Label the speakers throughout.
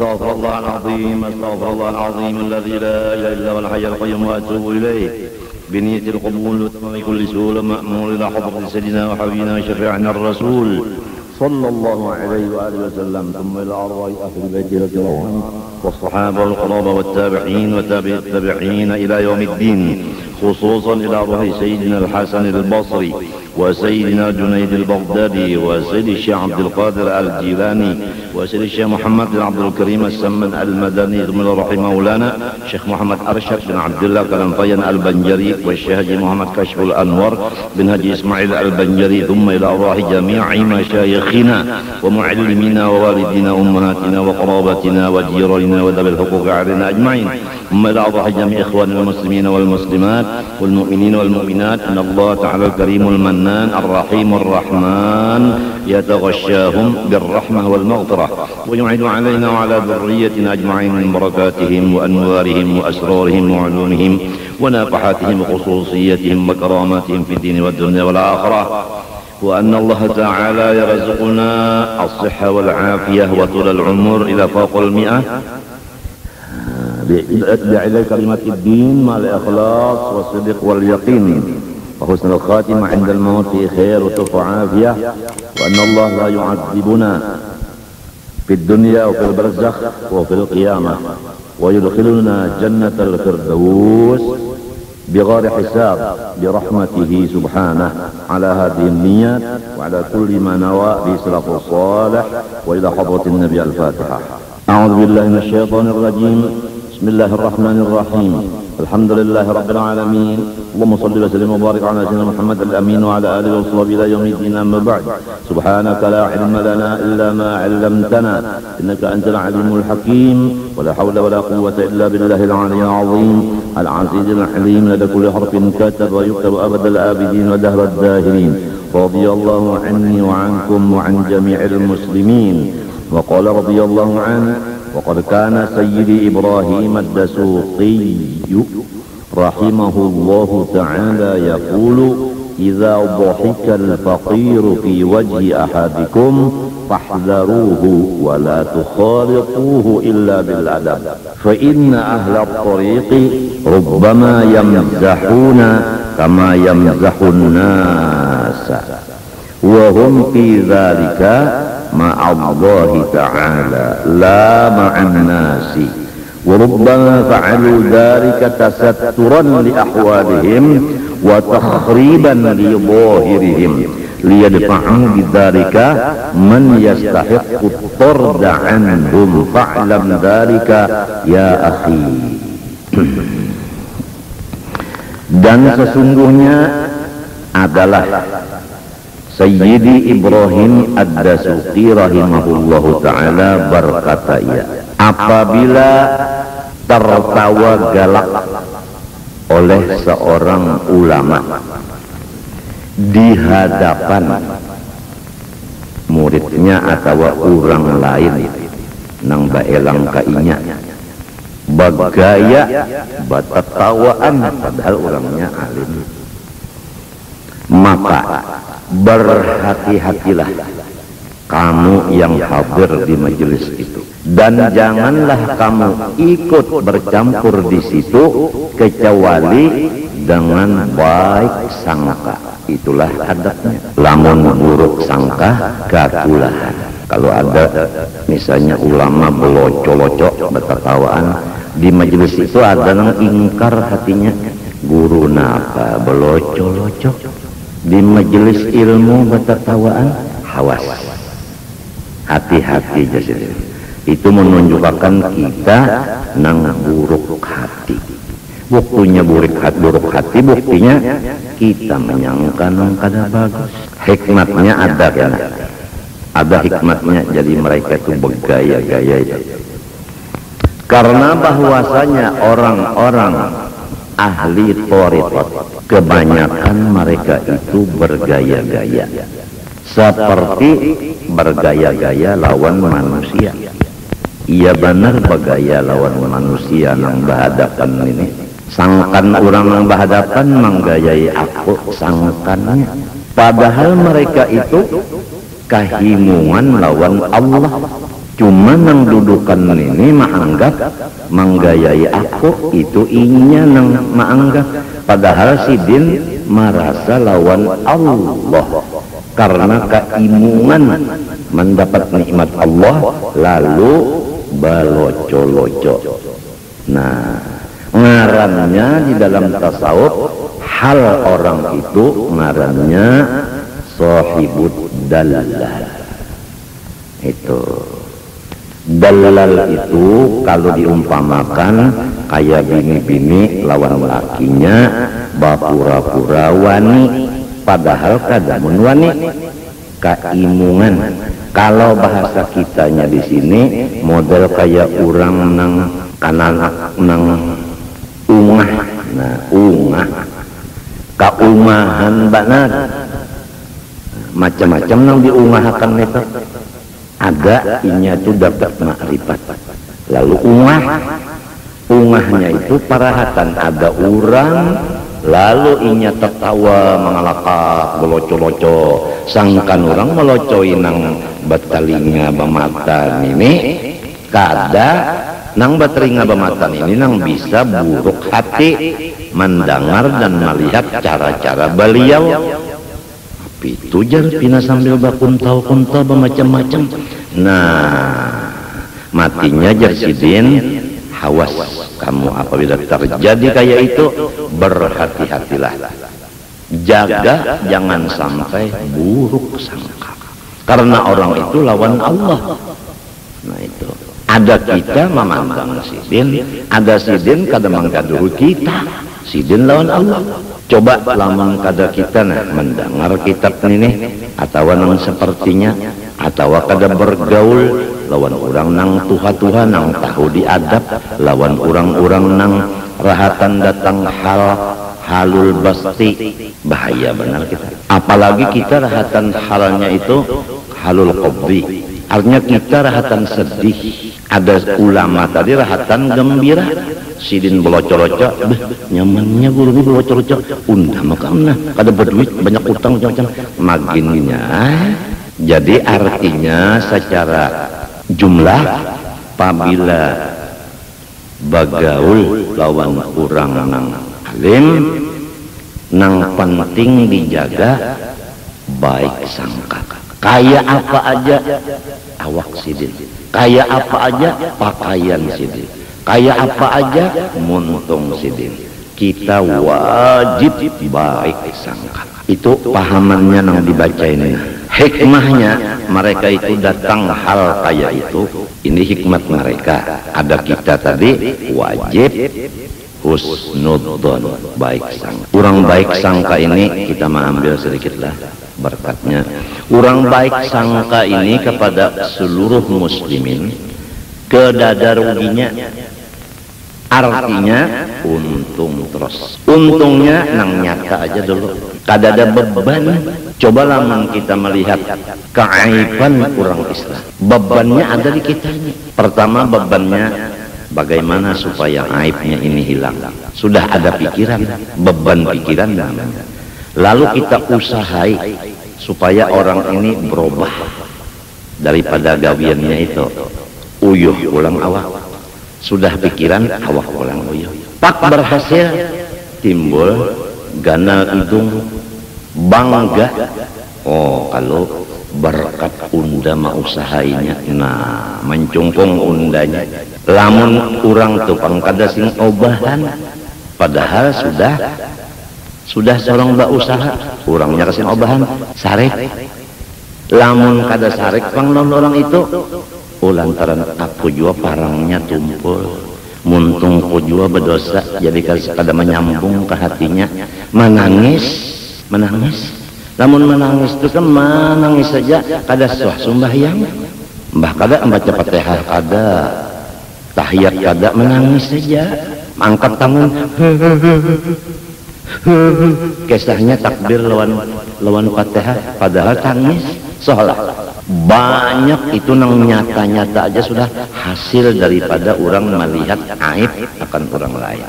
Speaker 1: استغفر الله العظيم استغفر الله العظيم الذي لا اله الا هو الحي القيوم واتوب اليه بنية القبول وتمام كل سهولة مأمور إلى حضرة سيدنا وحبيبنا وشفيعنا الرسول صلى الله عليه وآله وسلم، ثم إلى أرواح أهل بيته الكرام والصحابة والقرابة والتابعين وتابع التابعين إلى يوم الدين، خصوصا إلى روح سيدنا الحسن البصري وسيدنا جنيد البغدادي وسيد الشيخ عبد القادر الجيلاني وسيد الشيخ محمد بن عبد الكريم السمن المدني، ثم إلى روح مولانا الشيخ محمد أرشد بن عبد الله كلنفيان البنجري والشيخ محمد كشف الأنور بن هجي إسماعيل البنجري، ثم إلى أرواح جميع مشايخنا ومعلمينا ووالدينا وأمهاتنا وقرابتنا وجيراننا وذوي الحقوق علينا أجمعين، ثم إلى أرواح جميع إخواننا المسلمين والمسلمات والمؤمنين والمؤمنات. إن الله تعالى الكريم المنان الرحيم الرحمن يتغشاهم بالرحمة والمغفرة ويعيد علينا وعلى ذريتنا أجمعين من بركاتهم وأنوارهم وأسرارهم وعلومهم ونفحاتهم وخصوصيتهم وكراماتهم في الدين والدنيا والآخرة، وأن الله تعالى يرزقنا الصحة والعافية وطول العمر إلى فوق 100 بإعلاء كلمة الدين مع الإخلاص والصدق واليقين وحسن الخاتمة عند الموت في خير وطف وعافية، وأن الله لا يعذبنا في الدنيا وفي البرزخ وفي القيامة ويدخلنا جنة الفردوس بغير حساب برحمته سبحانه. على هذه النيات وعلى كل ما نوى بسلف الصالح، وإلى حضرة النبي الفاتحة. أعوذ بالله من الشيطان الرجيم. بسم الله الرحمن الرحيم. الحمد لله رب العالمين، اللهم صل وسلم وبارك على سيدنا محمد الأمين وعلى آله وصحبه إلى يوم الدين. أما بعد، سبحانك لا علم لنا إلا ما علمتنا إنك أنت العليم الحكيم، ولا حول ولا قوة إلا بالله العلي العظيم العزيز الحليم. لدى كل حرف كتب ويكتب أبد الآبدين ودهر الداهرين. رضي الله عني وعنكم وعن جميع المسلمين. وقال رضي الله عنه: وقد كان سيدي إبراهيم الدسوقي رحمه الله تعالى يقول: إذا ضحك الفقير في وجه أحدكم فاحذروه ولا تخالطوه إلا بالأدب، فإن أهل الطريق ربما يمزحون كما يمزح الناس وهم في ذلك مع الله تعالى لا مع الناس، وربما فعلوا ذلك تسترا لأحوالهم وتخريبا لظاهرهم ليدفعوا بذلك من يستحق الطرد عنهم، فاعلم ذلك يا أخي. Dan sesungguhnya adalah Sayyidi Ibrahim Ad-Dasuqi rahimahullahu ta'ala berkata, ya, apabila tertawa galak oleh seorang ulama di hadapan muridnya atau orang lain nang baelang kainya bagaya batatawaan padahal orangnya alim, maka berhati-hatilah kamu yang hadir di majelis itu, dan janganlah kamu ikut bercampur di situ kecuali dengan baik sangka. Itulah adabnya. Lamun buruk sangka kakulahan. Kalau ada misalnya ulama belocok-locok bertertawaan di majelis itu, ada yang ingkar hatinya, guru napa belocok-locok di majelis ilmu bertertawaan, hawas, hati-hati jadi. Itu menunjukkan kita nang buruk hati. Buktinya buruk hati, buktinya kita menyangka nang kada bagus. Hikmatnya ada kan? Ada hikmatnya, jadi mereka itu bergaya-gaya itu. Karena bahwasanya orang-orang ahli thariqat kebanyakan mereka itu bergaya-gaya, seperti bergaya-gaya lawan manusia. Iya benar, bergaya lawan manusia nang berhadapan ini. Sangkan orang nang berhadapan menggayai aku sangkannya, padahal mereka itu kahimungan lawan Allah, Cuma nang dudukan ini menganggap menggayai aku itu inya nang menganggap, padahal sidin merasa lawan Allah karena keimungan mendapat nikmat Allah lalu baloco-loco. Nah, ngarannya di dalam tasawuf hal orang itu ngarannya sahibud dalal. Itu dalal itu kalau diumpamakan kayak bini-bini lawan lakinya bapura-pura wani, padahal kadamun wani keimungan. Kalau bahasa kitanya di sini model kayak orang nang kanak nang ungah, nah ungah kaumahan banget macam-macam nang diungahakan itu ada inya itu dapat makrifat. Lalu ungahnya itu parahatan ada orang lalu inya tertawa mengalakak beloco-loco sangkan orang melocoi nang batalinga bamatan ini kada nang batalinga bamatan ini nang bisa buruk hati mendengar dan melihat cara-cara beliau. Itu jar pina sambil bakuntau-kuntau bermacam-macam. Nah, matinya jar sidin hawas kamu apabila terjadi kayak itu berhati-hatilah, jaga jangan sampai buruk sangka karena orang itu lawan Allah. Nah itu ada kita memandang sidin, ada sidin kadang mengkadur kita, sidin lawan Allah. Coba lamun kada kita nah mendengar kitab ini atau nang sepertinya atau kada bergaul lawan orang nang tuha-tuha nang tahu diadab lawan orang-orang nang rahatan datang halul basti, bahaya benar kita. Apalagi kita rahatan halnya itu halul qabdi, artinya kita rahatan sedih. Ada ulama tadi rahatan gembira, sidin belocor-locor, nyamannya guru ini belocor-locor, undah makamna, kada berduit banyak utang macam-macam, maginnya. Jadi artinya secara jumlah, apabila bagaul lawan kurang nang alim, nang penting dijaga baik sangka. Kayak apa aja awak sidin, kayak apa aja pakaian sidin, kayak apa aja muntung sidin, kita wajib baik sangka. Itu pahamannya yang dibaca ini. Hikmahnya mereka itu datang hal kayak itu, ini hikmat mereka. Ada kita tadi wajib husnudzon, baik sangka. Orang baik sangka ini kita mengambil sedikitlah berkatnya. Orang baik sangka ini kepada seluruh muslimin kedada ruginya, artinya untung terus. Untungnya nang nyata aja dulu, kada ada beban. Coba lamun kita melihat keaiban orang Islam, bebannya ada di kita. Pertama bebannya bagaimana supaya aibnya ini hilang. Sudah ada pikiran, beban pikiran namanya. Lalu kita usahai supaya orang ini berubah daripada gawiannya itu uyuh ulang awak. Sudah pikiran awak ulang uyuh. Pak berhasil, timbul ganal hidung, bangga. Oh kalau berkat unda mah usahainya, nah mencungkung undanya. Lamun urang tuh pangkada sing obahan, padahal sudah seorang mbak usaha, orangnya kasih obahan sarek. Lamun kada sarek pangnon orang itu, lantaran aku jua parangnya tumpul, muntung aku jua berdosa, jadi kada menyambung ke hatinya, menangis. Lamun menangis itu kan menangis saja, kada suah sembahyang, mbah kada membaca Fatihah kada, tahiyat kada, menangis saja, angkat tangan. Kisahnya takbir lawan Fatihah padahal tangis seolah banyak itu nang nyata-nyata aja sudah hasil daripada orang melihat aib akan orang lain.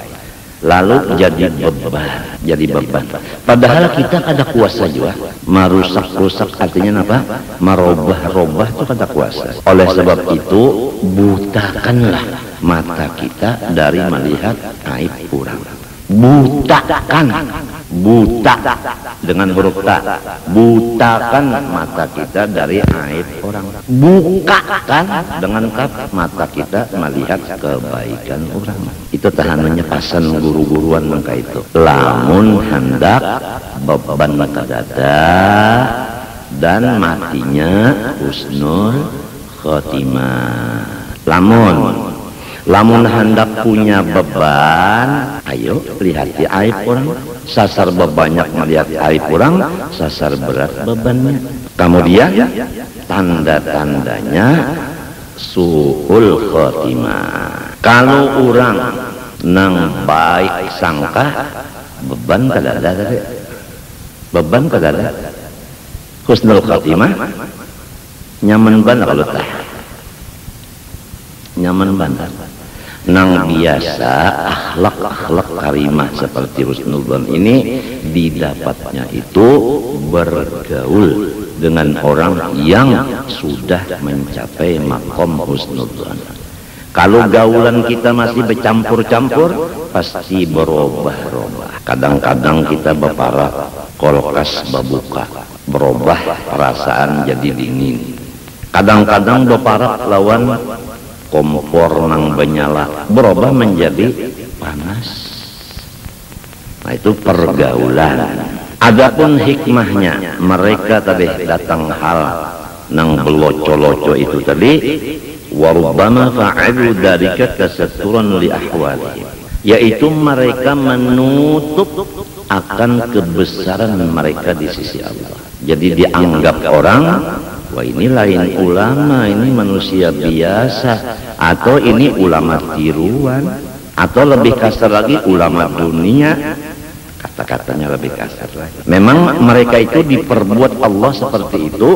Speaker 1: lalu jadi beban. Padahal kita ada kuasa juga merusak artinya apa? Merubah itu ada kuasa. Oleh sebab itu butakanlah mata kita dari melihat aib orang. Buta dengan huruf ta, butakan mata kita dari aib orang. Bukakan dengan kaf mata kita melihat kebaikan orang. Itu tahanannya pasan guru-guruan maka itu. Lamun hendak beban kadada dan matinya husnul khotimah. Lamun hendak punya beban, ayo lihat aib orang. Sasar bebanyak melihat aib orang, sasar berat bebannya. Kemudian tanda-tandanya su'ul khotimah. Kalau orang nang baik sangka, beban kadada tadi. Beban kadada. Husnul khotimah nyaman banget kalau tah. Nyaman banget. Nang biasa akhlak karimah seperti husnul dzan ini didapatnya itu bergaul dengan orang yang sudah mencapai makom husnul dzan. Kalau gaulan kita masih bercampur-campur pasti berubah. Kadang-kadang kita berparah kulkas berbuka, berubah perasaan jadi dingin. Kadang-kadang berparah lawan kompor nang menyala berubah menjadi panas. Nah itu pergaulan. Adapun hikmahnya mereka tadi datang hal nang beloco-loco itu tadi warubbama fa'alu dzalika tasatturan li ahwalihim, yaitu mereka menutup akan kebesaran mereka di sisi Allah. Jadi dianggap orang, wah ini lain ulama, ini manusia biasa, atau ini ulama tiruan, atau lebih kasar lagi ulama dunia. Kata-katanya lebih kasar lagi. Memang mereka itu diperbuat Allah seperti itu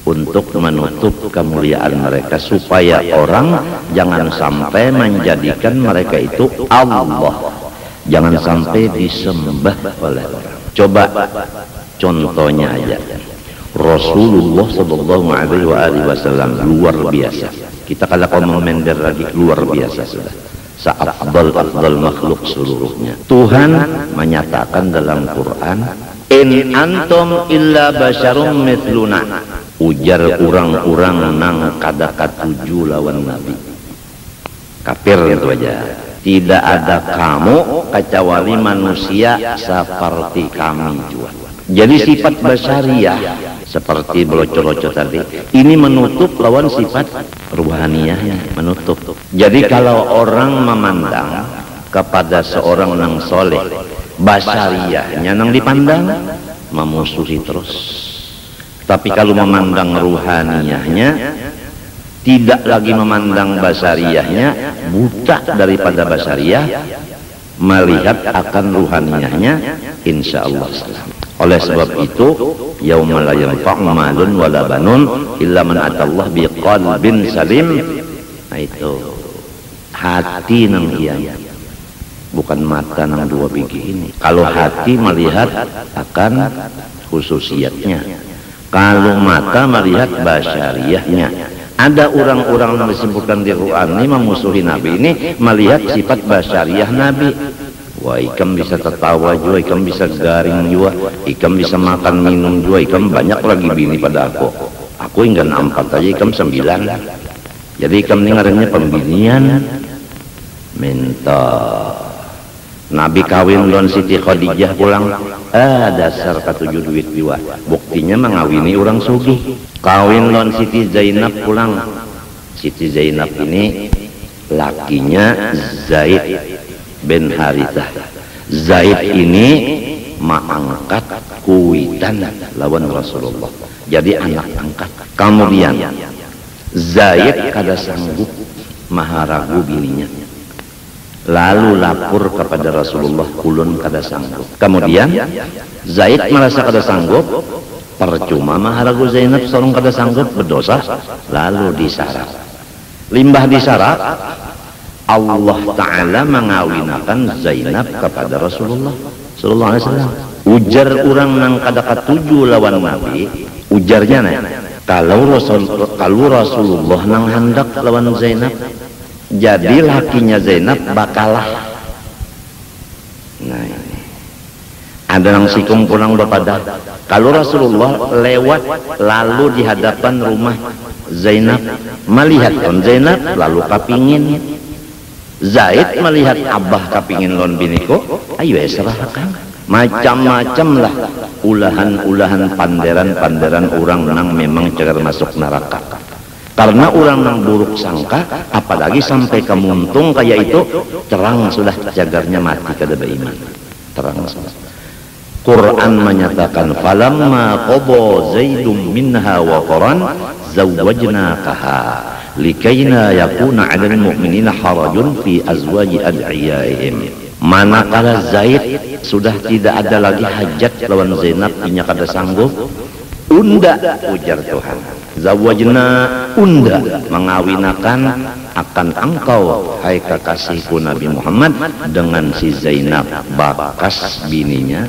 Speaker 1: untuk menutup kemuliaan mereka, supaya orang jangan sampai menjadikan mereka itu Allah, jangan sampai disembah oleh orang. Coba contohnya aja, Rasulullah Shallallahu Alaihi Wasallam luar biasa. Kita kalau komentar lagi luar biasa sudah. Seafdal makhluk seluruhnya. Tuhan menyatakan dalam Quran, In antum illa basyarum mithluna. Ujar orang-orang nang kada katuju lawan Nabi. Kafir itu aja. Tidak ada kamu kecuali manusia seperti kami juga. Jadi sifat basyariah seperti belocor-locor tadi ini menutup lawan sifat ruhaniyahnya, menutup. Jadi kalau orang memandang kepada seorang nang soleh, basyariahnya nang dipandang memusuhi terus. Tapi kalau memandang ruhaniyahnya, tidak lagi memandang basyariahnya, buta daripada basyariah, melihat akan ruhaniyahnya, insya Allah salam. Oleh sebab itu, yauma la yanfa'u malun wala banun illa man atallaha biqalbin salim. Nah itu hati nang iya, bukan mata nang dua biji ini. Kalau hati melihat akan khususiyatnya, kalau mata melihat basyariahnya. Ada orang-orang yang disebutkan di Quran ini memusuhi Nabi ini melihat sifat basyariah Nabi. Wah, ikam bisa tertawa juga, ikam bisa garing juga, ikam bisa makan minum juga, ikam banyak lagi bini pada aku. Aku enggak 4 aja, ikam 9. Jadi ikam ini ngarannya pembinian. Minta Nabi kawin lawan Siti Khadijah pulang, dasar katujuh duit juga. Buktinya mengawini orang sugih. Kawin lawan Siti Zainab pulang. Siti Zainab ini lakinya Zaid bin Harithah. Zaid ini mengangkat kuitan lawan Rasulullah. Jadi anak angkat. Kemudian Zaid kada sanggup maharagu bininya. Lalu lapor kepada Rasulullah, kulun kada sanggup. Kemudian Zaid merasa kada sanggup, percuma maharagu Zainab sorong kada sanggup, berdosa. Lalu disarap. Limbah disarap, Allah Ta'ala mengawinakan Zainab kepada Rasulullah sallallahu alaihi wasallam. Ujar orang nang kada katuju lawan Nabi, ujarnya nih, kalau Rasulullah nang hendak lawan Zainab, jadi lakinya Zainab bakalah. Nah ini ada nang sikung pulang bepada, kalau Rasulullah lewat lalu di hadapan rumah Zainab, melihat lon Zainab lalu kapingin Zaid, melihat abah kapingin lon biniko, ayo serahkan macam-macam lah ulahan-ulahan panderan-panderan orang nang memang cegar masuk neraka. Karena orang nang buruk sangka, apalagi sampai kemuntung kayak itu, terang sudah jagarnya mati kada beriman. Terang sudah. Quran menyatakan, falamma qada Zaidum minha waqaran zawwajnakaha likaina yakuna 'alal mu'minina harajun fi azwaji ad'iyaihim. Manakala Zaid sudah tidak ada lagi hajat lawan Zainab, inya kada sanggup, unda ujar Tuhan, zawajna unda mengawinakan akan engkau hai kekasihku Nabi Muhammad dengan si Zainab, bakas bininya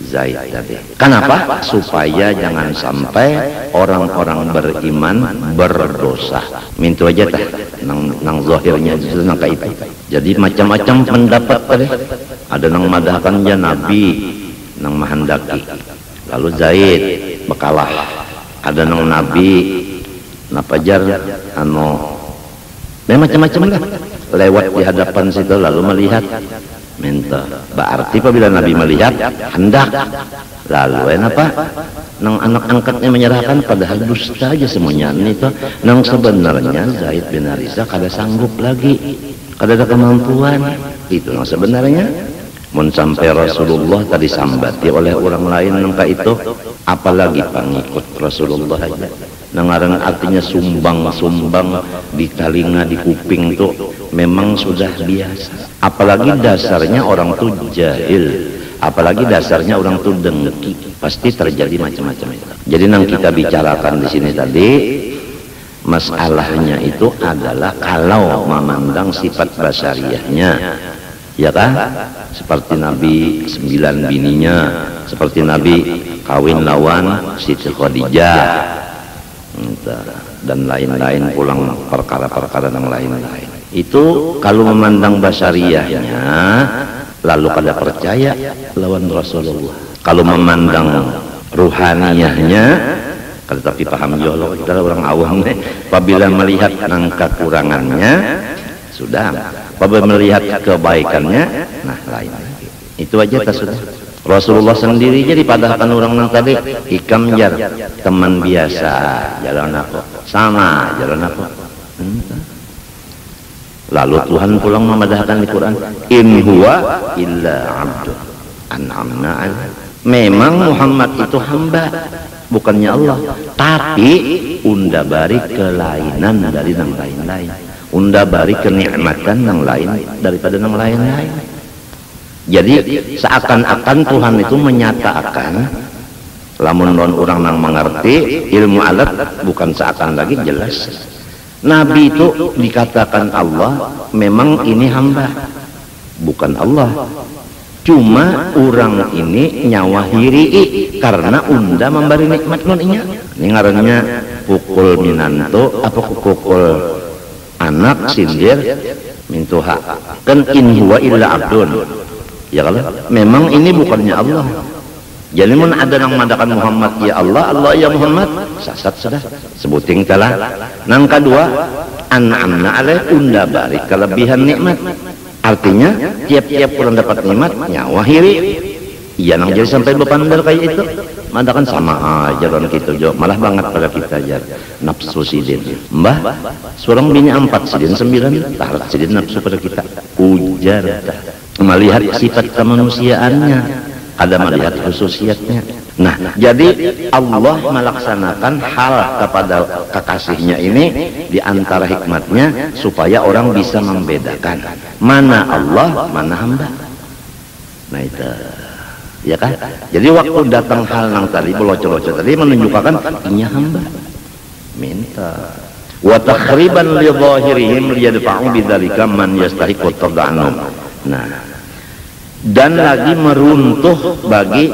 Speaker 1: Zaid tadi. Kenapa? Supaya jangan sampai orang-orang beriman berdosa. Mintu aja tah nang zahirnya itu nang kaitan. Jadi macam-macam pendapat tadi. Ada nang madahkan ya Nabi nang mahendaki. Lalu Zaid bakalah. Ada nang Nabi napajar macam-macam lah. Lewat di hadapan situ lalu melihat minta. Berarti apabila Nabi melihat hendak, lalu apa nang anak angkatnya menyerahkan, padahal dusta aja semuanya itu. Nang sebenarnya Zaid bin Harithah kada sanggup lagi, kada ada kemampuan itu nang sebenarnya. Mun sampai Rasulullah tadi sambati oleh orang lain nangka itu, apalagi pengikut Rasulullah aja. Nangaran artinya sumbang-sumbang di telinga, di kuping tuh memang sudah biasa. Apalagi dasarnya orang tuh jahil, apalagi dasarnya orang tuh dengki, pasti terjadi macam-macam itu. Jadi yang kita bicarakan di sini tadi, masalahnya itu adalah kalau memandang sifat basariahnya, ya kan? Seperti Nabi 9 bininya, seperti Nabi kawin lawan Siti Khadijah dan lain-lain, pulang perkara-perkara yang lain-lain. Itu kalau memandang basariahnya, lalu kada percaya lawan Rasulullah. Kalau memandang ruhaniyahnya, tetapi paham jolo, kita orang awam nih. Apabila melihat nangka kurangannya, sudah. Apabila melihat kebaikannya, nah lain. Itu aja tak sudah. Rasulullah sendiri jadi padahkan orang nang tadi hikam jar teman biasa jalan aku sama jalan aku. Lalu Tuhan pulang memadahkan di Quran, in huwa illa abdu an'amna alaihi. Memang Muhammad itu hamba, bukannya Allah, tapi unda bari kelainan dari yang lain-lain, unda bari kenikmatan yang lain daripada yang lain-lain. Jadi seakan-akan Tuhan itu menyatakan, lamun orang nang mengerti ilmu alat, bukan seakan lagi jelas. Nabi itu dikatakan Allah, memang ini hamba, bukan Allah. Cuma orang ini nyawa hiri karena unda memberi nikmat noninya. Ini ngarannya pukul minanto, apa pukul anak sindir mintuha. Kan in huwa illa abdun. Ya kalau memang ini bukannya Allah. Jadi mun ada yang mengatakan Muhammad ya Allah, Allah ya Muhammad, sasat sudah. Sebuting telah. Nang kedua, an'amna alaih, unda bari kelebihan nikmat. Artinya tiap-tiap orang dapat nikmat nyawa hiri. Iya nang jadi sampai berpandar kayak itu. Madakan sama aja orang gitu jo, malah banget pada kita aja nafsu sidin. Mbah, seorang bini 4 sidin 9, tarat sidin nafsu pada kita. Ujar melihat sifat kemanusiaannya, ada melihat khususiatnya. Nah, jadi Allah melaksanakan hal kepada kekasihnya ini di antara hikmatnya supaya orang bisa membedakan mana Allah, mana hamba. Nah itu, ya kan? Jadi waktu datang hal yang tadi belocor-locor tadi menunjukkan ini hamba. Minta. wa takhriban li dhahirihim liyadfa'u bidzalika man yastahiqu tarda'anhum. Nah, dan lagi meruntuh bagi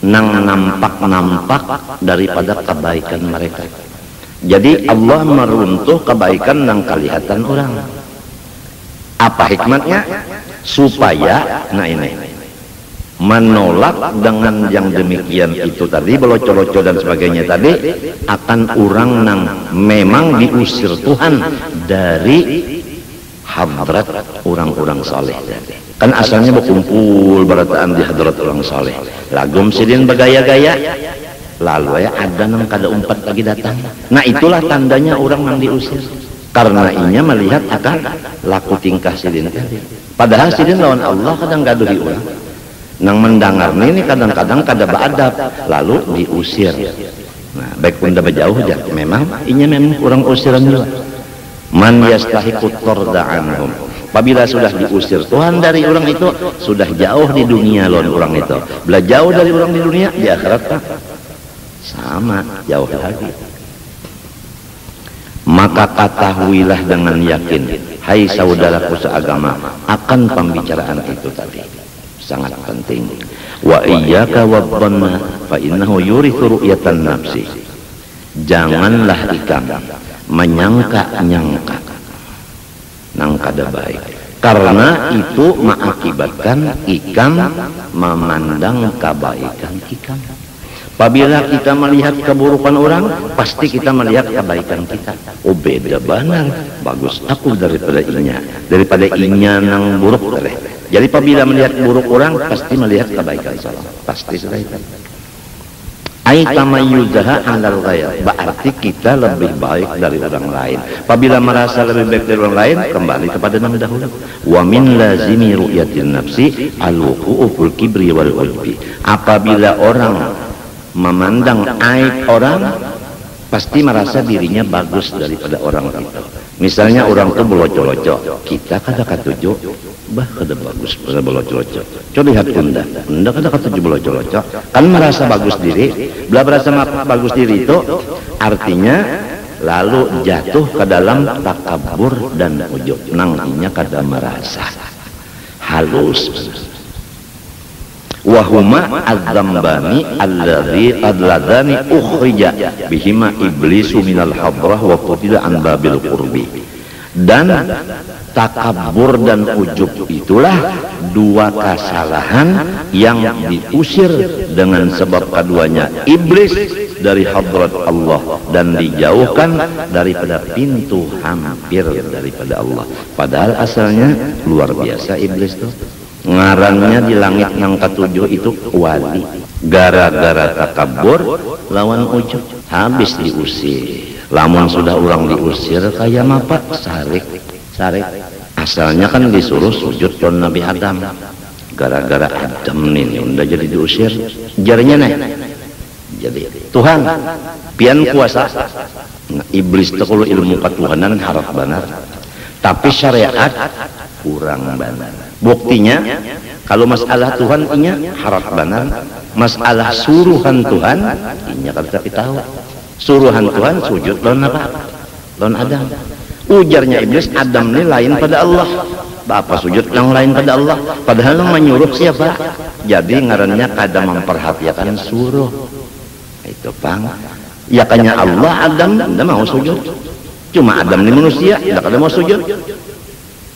Speaker 1: nang nampak-nampak daripada kebaikan mereka. Jadi Allah meruntuh kebaikan nang kelihatan orang. Apa hikmatnya? Supaya nah ini menolak dengan yang demikian itu tadi, belocol-locol dan sebagainya tadi, akan orang nang memang diusir Tuhan dari hadrat orang-orang saleh. Kan asalnya berkumpul berataan di hadrat orang saleh, lagum sidin bergaya-gaya, lalu ya ada nang kada umpat lagi datang. Nah itulah tandanya orang yang diusir, karena inya melihat akan laku tingkah sidin tadi. Padahal sidin lawan Allah kadang gaduhi orang, nang mendengar ini kadang-kadang kada beradab, lalu diusir. Nah baik pun dah berjauh aja, memang inya memang orang usiran juga. Man yastahiqu tarda'anhum. Apabila sudah diusir Tuhan dari orang itu, sudah jauh di dunia lawan orang itu. Bila jauh dari orang di dunia, di akhirat sama jauh lagi. Maka ketahuilah dengan yakin, hai saudaraku seagama, akan pembicaraan itu tadi sangat penting. Wa iyyaka wadhanna fa innahu yurithu ru'yatan nafsi. Janganlah ikam menyangka-nyangka nang kada baik, karena itu mengakibatkan ikam memandang kebaikan ikam. Apabila kita melihat keburukan orang, pasti kita melihat kebaikan kita. Oh beda benar, bagus aku daripada inya nang buruk tadi. Jadi apabila melihat buruk orang, pasti melihat kebaikan salah, pasti sudah itu. Ai tamayyuzaha 'alal ghayr, berarti kita lebih baik dari orang lain. Apabila merasa lebih baik dari orang lain, kembali kepada yang dahulu. Wa min lazimi ru'yatin nafsi al-wuqu'u fil kibri wal ujbi. Apabila orang memandang aib orang, pasti merasa dirinya bagus daripada orang itu. Misalnya orang itu belocol-locol, kita kada katuju, bah kada bagus pada belocol-locol. Coba lihat unda kada katuju belocol-locol, kan merasa bagus diri. Bila merasa bagus diri itu artinya lalu jatuh ke dalam takabur dan ujub. Nangnya kada merasa halus. Wahuma adzambani alladhani ukhrija bihima iblisu minal hadrah wa qutila an babil qurbi. Dan takabur dan ujub itulah dua kesalahan yang diusir dengan sebab keduanya iblis dari hadrat Allah dan dijauhkan daripada pintu hampir daripada Allah. Padahal asalnya luar biasa iblis itu. Ngarannya di langit yang ketujuh itu wali, gara-gara takabur lawan ujub habis diusir. Lamun sudah orang diusir kayak apa? Sarik asalnya kan disuruh sujud kon Nabi Adam, gara-gara Adam nih udah jadi diusir jarinya nih. Jadi Tuhan pian kuasa. Nah, iblis itu kalau ilmu ketuhanan harap benar, tapi syariat kurang benar. Buktinya kalau masalah Tuhan inya harap benar, masalah suruhan Tuhan inya kada tapi tahu. Suruhan Tuhan sujud lawan apa? Lawan Adam. Ujarnya iblis, Adam ini lain pada Allah. Bapak sujud yang lain pada Allah, padahal menyuruh siapa? Jadi ngarannya kada memperhatikan suruh. Itu pang. Ya kanya Allah Adam tidak mau sujud. Cuma Adam ini manusia, tidak kada mau sujud.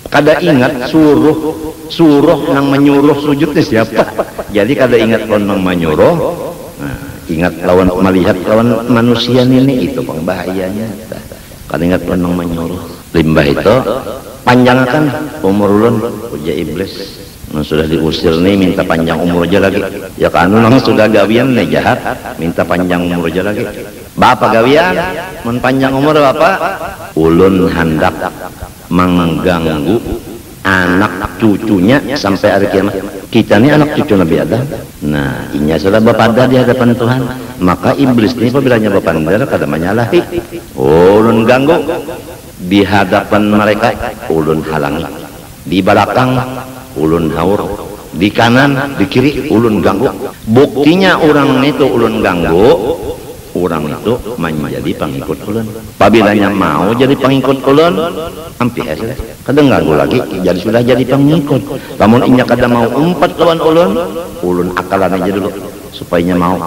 Speaker 1: Kada ingat suruh yang menyuruh sujudnya siapa. Jadi kada ingat orang menyuruh. Nah, ingat lawan melihat lawan manusia ini itu bahayanya. Kada ingat orang menyuruh. Limbah itu panjangkan umur ulun uja iblis. Nah, sudah diusir nih minta panjang umur aja lagi. Ya kan nang sudah gawian nih jahat minta panjang umur aja lagi. Bapak gawian menpanjang umur bapak ulun hendak mengganggu anak cucunya sampai hari kiamat. Kita ini anak cucu Nabi Adam. Nah, inya sudah bapada di hadapan Tuhan. Maka iblis ini apabila bapanda kada menyalahi. Ulun ganggu di hadapan mereka, ulun halangi. Di belakang ulun haur, di kanan, di kiri ulun ganggu. Buktinya orang itu ulun ganggu, orang itu menjadi pengikut ulun. Apabila mau jadi pengikut ulun, ampih ya, kadang ganggu lagi, jadi sudah jadi pengikut. Namun inya kada mau umpat lawan ulun akalan aja dulu supaya mau.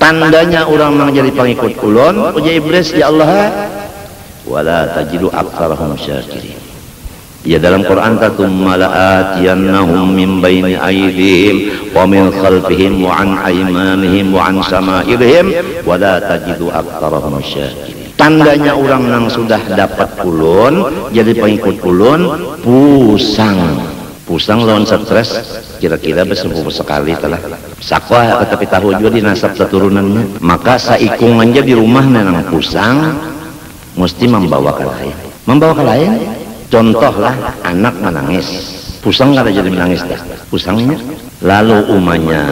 Speaker 1: Tandanya orang mau jadi pengikut ulun, uji iblis ya Allah, wala tajidu aktsarahum syakirin. Ya dalam Quran tatumma la'atiyannahum min baini aydihim wa min khalfihim wa an aymanihim wa an sama'irihim wa la tajidu aktsarahum syakirin. Tandanya orang yang sudah dapat ulun jadi pengikut ulun pusang lawan stres kira-kira bersepupu sekali telah sakwa tetapi tahu juga di nasab keturunannya, maka saikung aja di rumah nang pusang mesti membawa ke lain. Contohlah anak menangis, pusang kada jadi menangis dah, pusangnya. Lalu umanya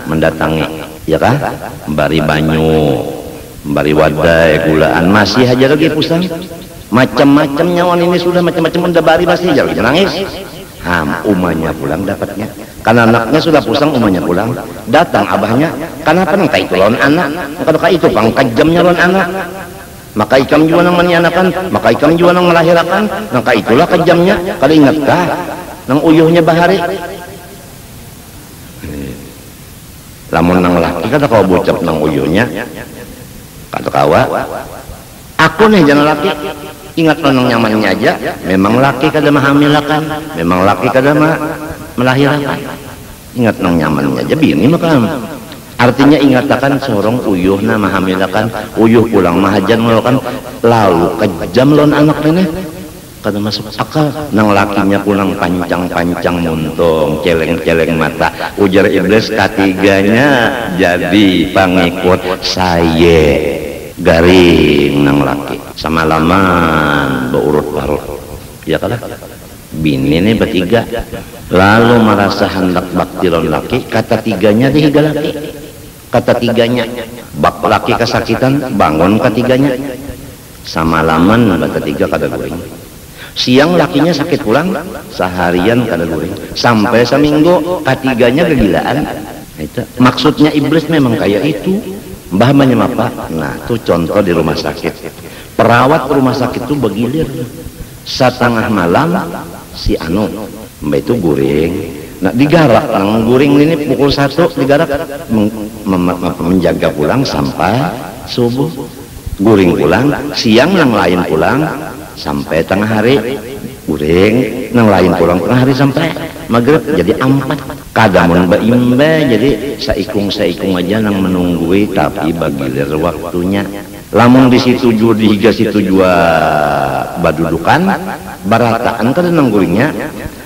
Speaker 1: mendatangi, ya kah? Memberi banyu, memberi wadai, gulaan, masih aja lagi pusang. Macam-macam nyawan ini sudah macam-macam udah bari masih aja lagi menangis. Umanya pulang dapatnya. Karena anaknya sudah pusang, umanya pulang. Datang abahnya, kenapa nang itu lawan anak? Kalau itu bang kejamnya lawan anak. Maka ikam juga nang manianakan, maka ikam juga nang melahirakan, maka itulah kejamnya. Kalau ingatkah nang uyuhnya bahari? Lamun nang laki kada kau bocap nang uyuhnya, kata kawa. Aku nih jangan laki, ingat nang nyamannya aja. Memang laki kada mahamilakan, memang laki kada melahirakan. Ingat nang nyamannya aja, bini maka. Artinya ingatakan sorong uyuh na mahamilakan, uyuh pulang mahajan melakukan lalu kejam lon anak ini kada masuk akal. Nang lakinya pulang pancang-pancang muntung, celeng-celeng mata, ujar iblis ketiganya jadi pengikut saya. Garing nang laki sama laman beurut-urut ya kalah bini ini bertiga lalu merasa hendak bakti lon laki, kata tiganya dihiga laki. Kata tiganya, bak laki kesakitan, bangun ketiganya. Sama laman, kata tiga kada guring. Siang lakinya sakit pulang, seharian kada guring. Sampai seminggu, ketiganya kegilaan. Itu. Maksudnya iblis memang kayak itu. Mbah apa? Nah, itu contoh di rumah sakit. Perawat rumah sakit itu begilir. Setengah malam, si Anu, mbak itu guring. Nah digarak nang guring ini pukul 1 digarak menjaga pulang sampai subuh, guring pulang siang nang lain pulang sampai tengah hari, guring nang lain pulang tengah hari sampai maghrib, jadi 4 kadamun imbe jadi saikung aja nang menunggui tapi bagilir waktunya. Lamun di situ jua dihiga situ jua badudukan barataan kada nang guringnya.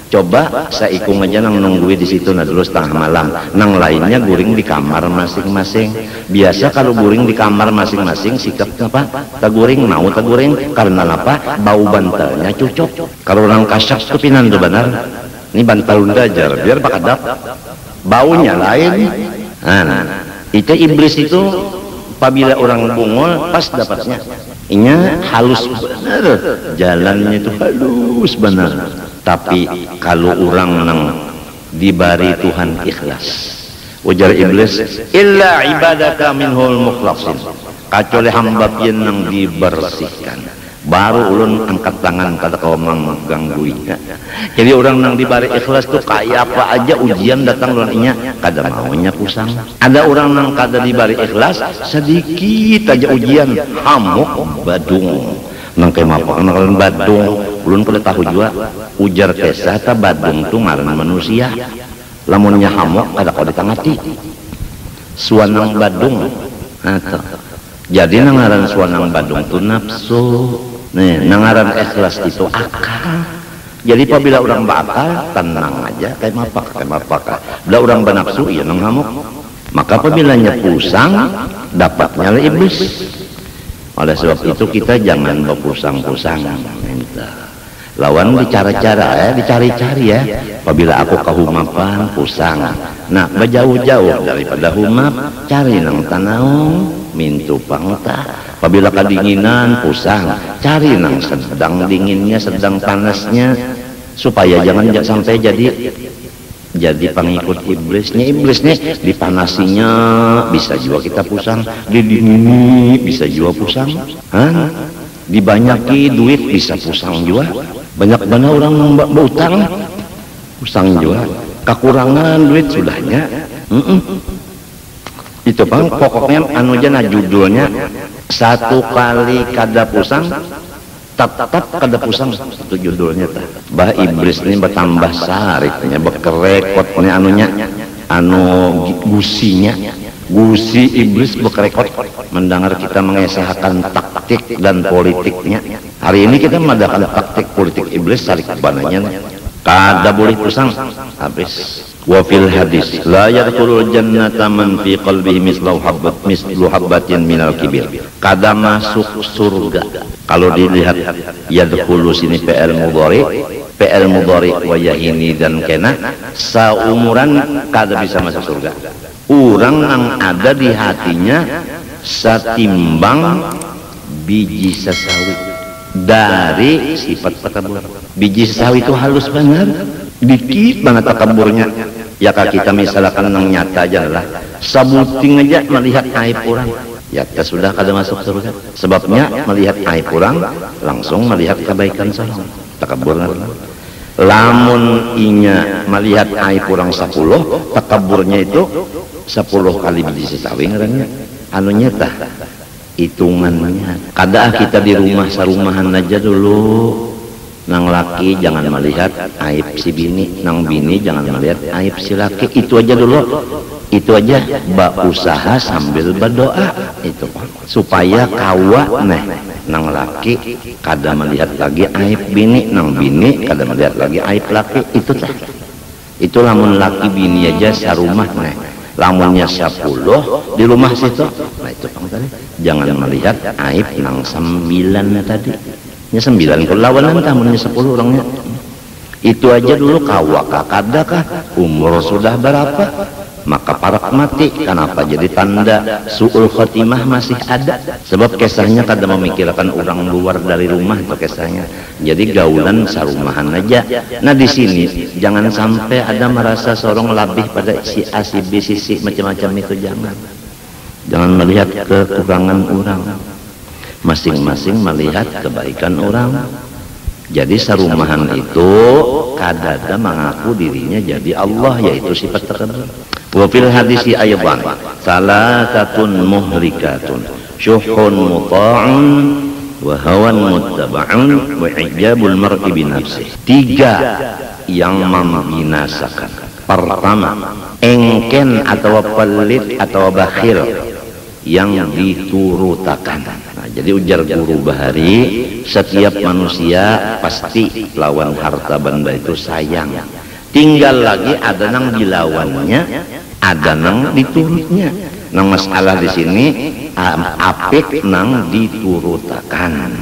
Speaker 1: Coba saikung aja nang nungguin di situ nah dulu setengah malam, nang lainnya guring di kamar masing-masing. Biasa kalau guring di kamar masing-masing sikap apa? Taguring mau taguring karena apa? Bau bantalnya cocok. Kalau orang kasak tuh pinan tuh benar. Ini bantal undajar biar pakadap. Baunya lain. Nah, itu iblis itu apabila orang bungol pas dapatnya. Inya halus benar, jalannya itu halus benar. Tapi kalau orang nang dibari Tuhan ikhlas, ujar iblis, illa ibadaka minhul mukhlasin, kecuali hamba pian nang dibersihkan, baru ulun angkat tangan kata kau mengganggu. Jadi orang nang dibari ikhlas tuh kayak apa aja ujian datang ulunnya kada maunya pusang. Ada orang nang kada dibari ikhlas sedikit aja ujian hamuk badung. Nang kayak apa nang badung ulun pada tahu juga ujar kesah ta badung tu ngaran manusia. Lamunnya hamuk kada kau ditangati suanang badung atau jadi nang ngaran suanang badung tu nafsu. Nih nang ngaran ikhlas itu akal. Jadi apabila orang bakal tenang aja kayak apa bila orang bernafsu ya nang hamuk, maka apabilanya pusang dapatnya oleh iblis. Oleh sebab itu kita jangan berpusang-pusang, lawan bicara-cara dicari-cari ya. Apabila aku kehumapan pusang, nah berjauh-jauh daripada humap, cari nang tanaung mintu pangta. Apabila kedinginan pusang, cari nang sedang dinginnya sedang panasnya, supaya jangan sampai jadi jadi pengikut iblisnya dipanasinya bisa juga kita pusang, didingini bisa juga pusang, dibanyaki duit bisa pusang juga, banyak mana orang berutang pusang juga, kekurangan duit sudahnya. Itu bang pokoknya anu jana judulnya satu kali kada pusang tetap kada pusang, itu judulnya tah. Bah iblis ini bertambah sariknya bekerekotnya anunya anu gusinya, gusi iblis bekerekot mendengar kita mengesahkan taktik dan politiknya. Hari ini kita mengadakan taktik politik iblis sarik bananya kada boleh pusang habis. Wa fil hadis la yadkhulul jannata man fi qalbihi mislu habbatin minal kibir. Kada masuk surga. Kalau dilihat yadkhulu sini PL mudhari wa yahini dan kena saumuran kada bisa masuk surga. Orang yang ada di hatinya satimbang biji sesawi dari sifat takabur. Biji sesawi itu halus banget, dikit banget takaburnya. Ya kak kita misalkan nang nyata aja lah, sabuting aja melihat aib orang, ya kita sudah kada masuk surga. Sebabnya melihat aib orang langsung melihat kebaikan seorang. Takabur lamun inya melihat aib orang 10, takaburnya itu 10 kali biji sesawi ngarannya. Anu nyata hitungannya. Kada kita di rumah sarumahan aja dulu. Nang laki jangan melihat aib si bini, nang bini jangan melihat aib si laki. Itu aja dulu, itu aja usaha sambil berdoa itu supaya kawa nang laki kada melihat lagi aib bini, nang bini kada melihat lagi aib laki. Itu tah, itu lamun laki bini aja sarumah lamunnya 10 di rumah situ. Nah itu pang tadi jangan melihat aib nang 9 tadi. Nya 9 kelawanan tamunya 10 orangnya. Itu aja dulu kawakah kadakah umur sudah berapa maka parak mati. Kenapa jadi tanda su'ul khotimah masih ada? Sebab kisahnya kada memikirkan orang luar dari rumah itu kisahnya. Jadi gaulan sarumahan aja. Nah di sini jangan sampai ada merasa seorang lebih pada si A si B si C macam-macam itu jangan melihat kekurangan orang. Masing-masing melihat kebaikan orang. Jadi sarumahan itu kadada mengaku dirinya jadi Allah, yaitu sifat tertentu. Wa fil hadisi ayban salatatun muhlikatun syuhun muta'un wa hawan muttaba'un wa ijabul mar'i bi nafsihi. 3 yang membinasakan. Pertama, engken atau pelit atau bakhil yang diturutakan. Jadi ujar guru Bahari, setiap manusia pasti lawan harta benda itu sayang. Tinggal lagi ada nang dilawannya, ada nang diturutnya. Nang masalah di sini apik nang diturutakan.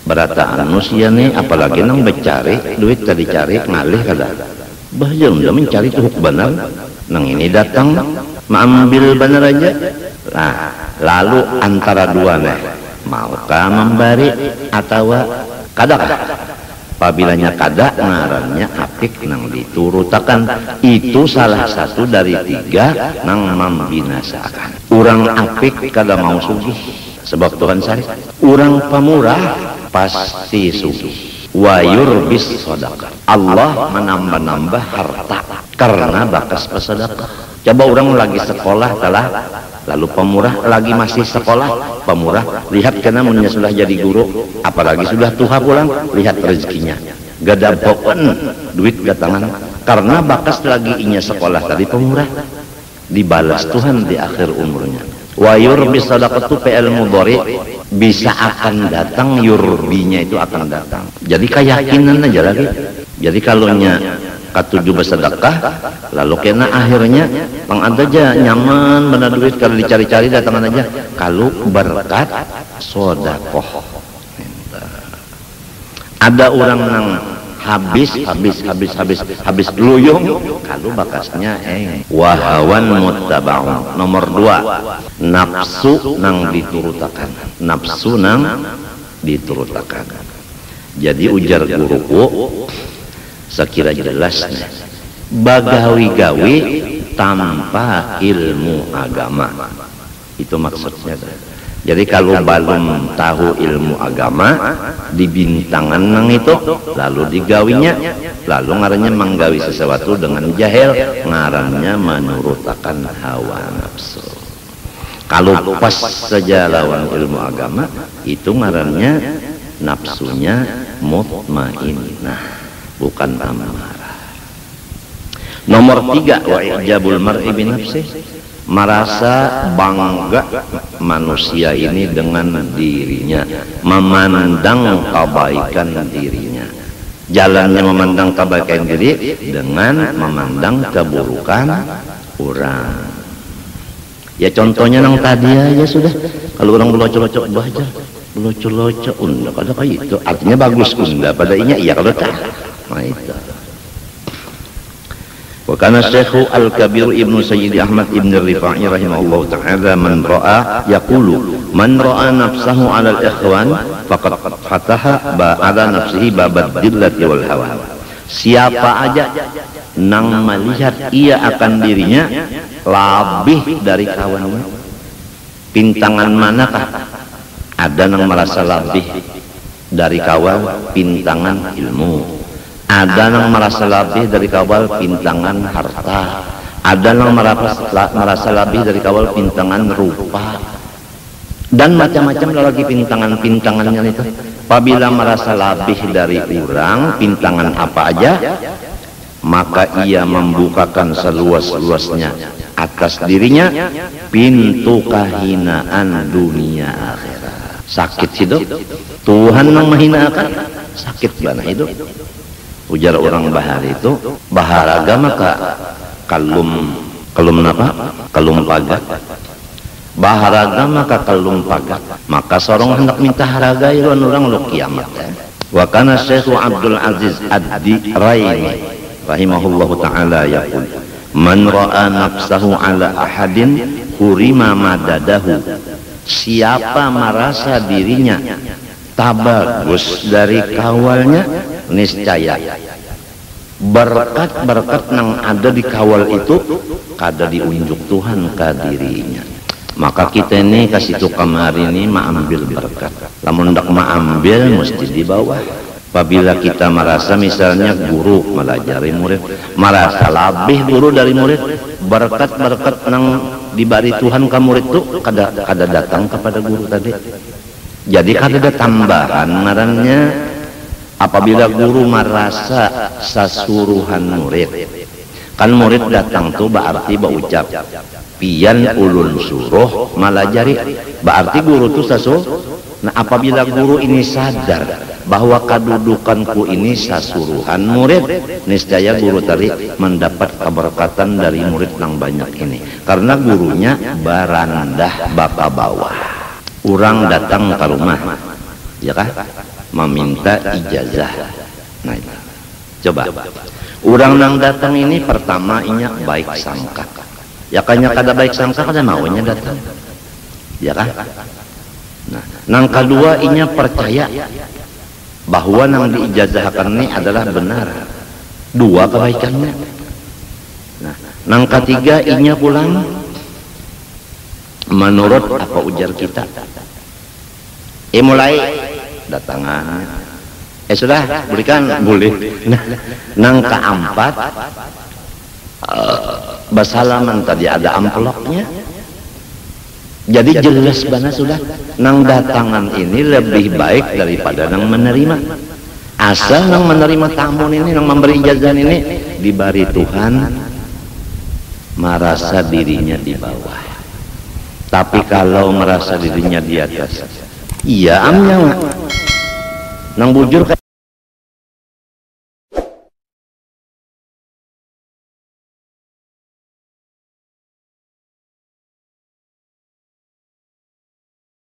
Speaker 1: Berata manusia nih, apalagi nang becari duit tadi cari ngalih kada. Bahaya udah mencari tuhuk benar. Nang ini datang mengambil benar aja. Nah, lalu antara dua maukah memberi atau kadakah? Apabila kada ngarannya apik nang diturutakan. Itu salah satu dari 3 nang membinasakan. Orang apik kada mau sugih, sebab Tuhan sari orang pemurah pasti sugih. Wa yurbis sedekah, Allah menambah-nambah harta karena bakas pesedekah. Coba orang lagi sekolah telah, lalu pemurah lagi masih sekolah, pemurah lihat karena munnya sudah jadi guru, apalagi sudah tua pulang, lihat rezekinya gada pokon duit datangan karena bakas lagi inya sekolah tadi pemurah, dibalas Tuhan di akhir umurnya. Wa yurbis sadaqatu PL mudhari bisa akan datang, yurbinya itu akan datang. Jadi keyakinan aja lagi. Jadi kalau nya katujuh bersedekah, lalu kena akhirnya pang ada aja nyaman benar duit kalau dicari-cari datangan aja. Kalau berkat sodakoh, ada orang nang habis luyung, kalau bakasnya wahawan muttaba'un. Nomor 2, nafsu nang diturutakan, nafsu nang diturutakan. Jadi ujar guruku sekira jelasnya bagawi-gawi tanpa ilmu agama. Itu maksudnya. Jadi kalau belum tahu ilmu agama, dibintangan nang itu, lalu digawinya, lalu ngarannya menggawi sesuatu dengan jahil, ngarannya menurutakan hawa nafsu. Kalau pas saja lawan ilmu agama, itu ngarannya nafsunya mutmainnah, bukan amarah. Nomor 3, wa ijabul mar'i bi nafsih, merasa bangga manusia ini dengan dirinya, memandang kebaikan dirinya. Jalannya memandang kebaikan diri dengan memandang keburukan orang. Ya contohnya nang tadi ya sudah, kalau orang belocok-locok baca, belocok-locok unda pada kayak itu, artinya bagus unda pada inya, iya kalau tak, nah itu. Wa kana Syekh Al-Kabir Ibnu Sayyid Ahmad Ibn Rifa'i rahimahullah ta'ala man ra'a yaqulu man ra'a nafsahu 'ala al-ikhwan faqad fataha ba'ala nafsihi babad dillati wal hawa. Siapa aja nang melihat ia akan dirinya lebih dari kawannya, pintangan manakah ada nang merasa lebih dari kawan, pintangan ilmu. Ada yang merasa lebih dari kawal pintangan harta, ada yang merasa lebih dari kawal pintangan rupa, dan macam-macam lagi pintangan-pintangannya itu. Apabila merasa lebih dari orang, pintangan apa aja, maka ia membukakan seluas-luasnya atas dirinya pintu kehinaan dunia akhirat. Sakit hidup, Tuhan yang menghinakan, sakit banget hidup. Ujar orang bahar itu, baharaga maka kalum apa? Kalum pagat. Baharaga maka kalum pagat. Maka seorang hendak minta haraga itu orang lu kiamat. Wa kana Syekh Abdul Aziz Ad-Diraini rahimahullahu taala yaqul man ra'a nafsahu ala ahadin hurima madadahu. Siapa merasa dirinya tabagus dari kawalnya, niscaya berkat-berkat yang ada di kawal itu kada diunjuk Tuhan ke dirinya. Maka kita ini kasih tu kamari ini mengambil berkat, lamun ndak mengambil mesti di bawah. Apabila kita merasa misalnya guru melajari murid, merasa lebih guru dari murid, berkat-berkat yang diberi Tuhan ke murid itu kada datang kepada guru tadi. Jadi kada ada tambahan ngarannya. Apabila guru merasa sasuruhan murid, kan murid datang tuh berarti berucap pian ulun suruh malajari, berarti guru tuh sasuruh. Nah apabila guru ini sadar bahwa kedudukanku ini sasuruhan murid, niscaya guru tadi mendapat keberkatan dari murid yang banyak ini, karena gurunya barandah bapa bawah. Orang datang ke rumah, ya kah? Meminta ijazah. Nah itu. Coba. Orang yang datang ini pertama inya baik sangka. Ya kanya kada baik sangka kada maunya datang. Ya kan? Nah, nang kedua inya percaya bahwa nang diijazahkan ini adalah benar. Dua kebaikannya. Nah, nang ketiga inya pulang menurut apa ujar kita. Mulai datangan, sudah berikan boleh. Nah, nang keempat bersalaman tadi ada amplopnya, jadi jelas banget sudah nang datangan ini lebih baik daripada nang menerima. Asal nang menerima tamu ini, nang memberi ijazah ini diberi Tuhan, merasa dirinya di bawah. Tapi kalau merasa dirinya di atas, iya amnya nang bujur